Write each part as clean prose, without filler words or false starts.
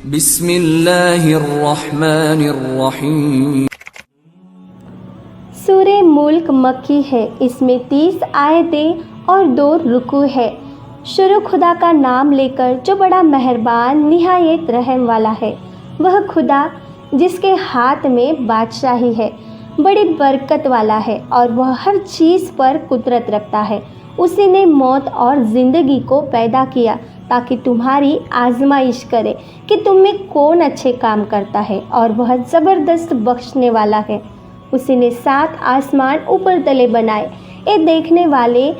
बिस्मिल्लाहिर्रहमानिर्रहीम। सूरे मुल्क मक्की है। इसमें 30 आयतें और 2 रुकू है। शुरू खुदा का नाम लेकर जो बड़ा मेहरबान निहायत रहम वाला है। वह खुदा जिसके हाथ में बादशाही है, बड़ी बरकत वाला है और वह हर चीज़ पर कुदरत रखता है। उसी ने मौत और ज़िंदगी को पैदा किया ताकि तुम्हारी आजमाइश करे कि तुम में कौन अच्छे काम करता है, और वह ज़बरदस्त बख्शने वाला है। उसी ने 7 आसमान ऊपर तले बनाए। ए देखने वाले,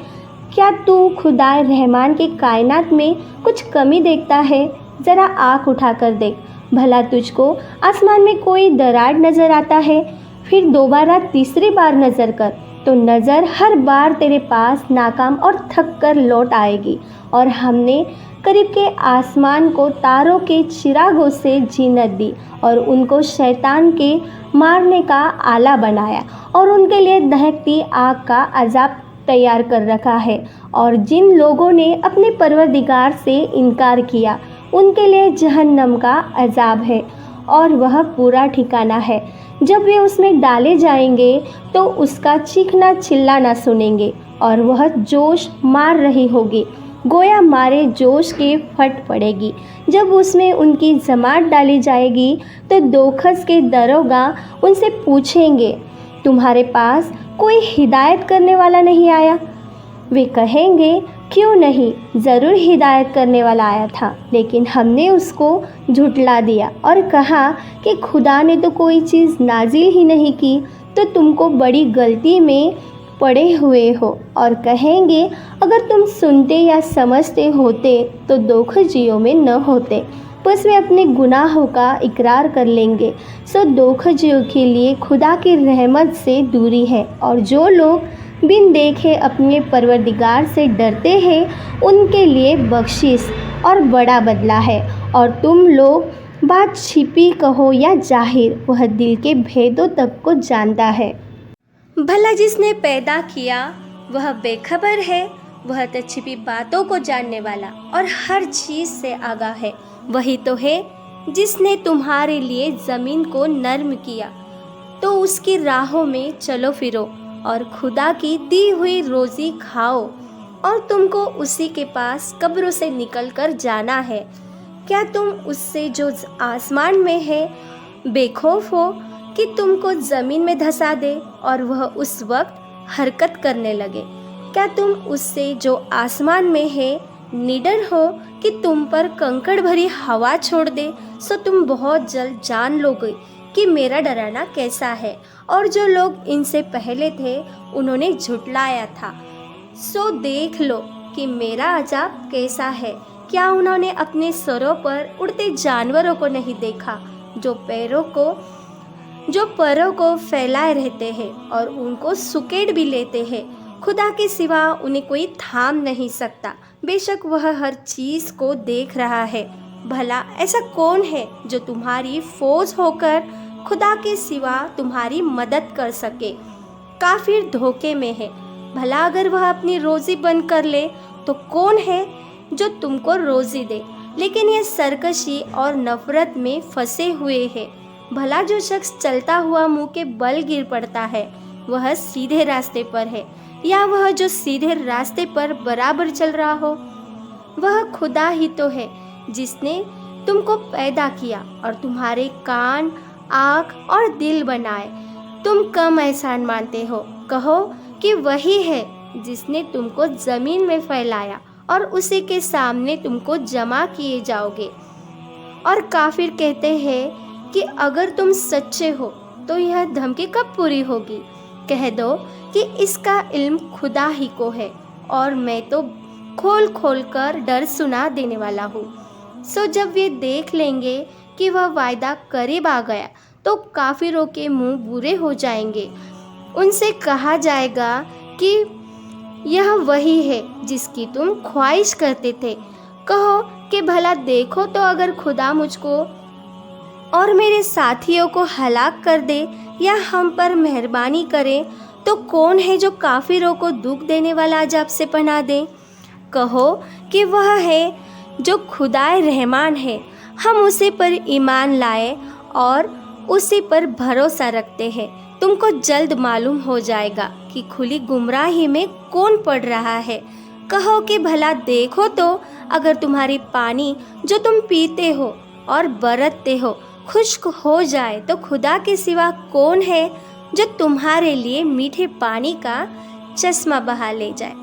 क्या तू खुदाए रहमान की कायनात में कुछ कमी देखता है? ज़रा आँख उठाकर देख, भला तुझको आसमान में कोई दरार नज़र आता है? फिर दोबारा तीसरी बार नज़र कर तो नज़र हर बार तेरे पास नाकाम और थक कर लौट आएगी। और हमने करीब के आसमान को तारों के चिरागों से जीनत दी और उनको शैतान के मारने का आला बनाया, और उनके लिए दहकती आग का अजाब तैयार कर रखा है। और जिन लोगों ने अपने परवरदिगार से इनकार किया, उनके लिए जहन्नम का अजाब है और वह पूरा ठिकाना है। जब वे उसमें डाले जाएंगे तो उसका चीखना चिल्लाना सुनेंगे, और वह जोश मार रही होगी, गोया मारे जोश के फट पड़ेगी। जब उसमें उनकी जमात डाली जाएगी तो दोखस के दरोगा उनसे पूछेंगे, तुम्हारे पास कोई हिदायत करने वाला नहीं आया? वे कहेंगे, क्यों नहीं, ज़रूर हिदायत करने वाला आया था, लेकिन हमने उसको झुठला दिया और कहा कि खुदा ने तो कोई चीज़ नाजिल ही नहीं की, तो तुमको बड़ी गलती में पड़े हुए हो। और कहेंगे, अगर तुम सुनते या समझते होते तो दोखजियों में न होते। बस वे अपने गुनाहों का इकरार कर लेंगे। सो दोखजियों के लिए खुदा की रहमत से दूरी है, और जो लोग बिन देखे अपने परवरदिगार से डरते हैं उनके लिए बख्शिश और बड़ा बदला है। और तुम लोग बात छिपी कहो या जाहिर, वह दिल के भेदों तक को जानता है। भला जिसने पैदा किया वह बेखबर है, वह तो छिपी बातों को जानने वाला और हर चीज़ से आगाह है। वही तो है जिसने तुम्हारे लिए ज़मीन को नर्म किया, तो उसकी राहों में चलो फिरो और खुदा की दी हुई रोज़ी खाओ, और तुमको उसी के पास कब्रों से निकल कर जाना है। क्या तुम उससे जो आसमान में है बेखौफ हो कि तुमको ज़मीन में धंसा दे और वह उस वक्त हरकत करने लगे? क्या तुम उससे जो आसमान में है निडर हो कि तुम पर कंकड़ भरी हवा छोड़ दे? सो तुम बहुत जल्द जान लोगे कि मेरा डराना कैसा है। और जो लोग इनसे पहले थे उन्होंने झुटलाया था, सो देख लो कि मेरा अजाब कैसा है। क्या उन्होंने अपने सरों पर उड़ते जानवरों को नहीं देखा, जो परों को फैलाए रहते हैं और उनको सुकेड़ भी लेते हैं? खुदा के सिवा उन्हें कोई थाम नहीं सकता। बेशक वह हर चीज़ को देख रहा है। भला ऐसा कौन है जो तुम्हारी फौज होकर खुदा के सिवा तुम्हारी मदद कर सके? काफिर धोखे में है। भला अगर वह अपनी रोज़ी बंद कर ले तो कौन है जो तुमको रोज़ी दे? लेकिन ये सरकशी और नफरत में फंसे हुए हैं। भला जो शख्स चलता हुआ मुंह के बल गिर पड़ता है वह सीधे रास्ते पर है, या वह जो सीधे रास्ते पर बराबर चल रहा हो? वह खुदा ही तो है जिसने तुमको पैदा किया और तुम्हारे कान, आँख और दिल बनाए। तुम कम एहसान मानते हो? कहो कि वही है जिसने तुमको ज़मीन में फैलाया और उसी के सामने तुमको जमा किए जाओगे। और काफिर कहते हैं कि अगर तुम सच्चे हो तो यह धमकी कब पूरी होगी? कह दो कि इसका इल्म खुदा ही को है, और मैं तो खोल खोल कर डर सुना देने वाला हूँ। सो जब वे देख लेंगे कि वह वायदा करीब आ गया तो काफिरों के मुंह बुरे हो जाएंगे। उनसे कहा जाएगा कि यह वही है जिसकी तुम ख्वाहिश करते थे। कहो कि भला देखो तो अगर खुदा मुझको और मेरे साथियों को हलाक कर दे या हम पर मेहरबानी करे तो कौन है जो काफिरों को दुख देने वाला अजाब से पनाह दे? कहो कि वह है जो खुदाए रहमान है, हम उसी पर ईमान लाए और उसी पर भरोसा रखते हैं। तुमको जल्द मालूम हो जाएगा कि खुली गुमराही में कौन पड़ रहा है। कहो कि भला देखो तो, अगर तुम्हारी पानी जो तुम पीते हो और बरतते हो खुश्क हो जाए तो खुदा के सिवा कौन है जो तुम्हारे लिए मीठे पानी का चश्मा बहा ले जाए।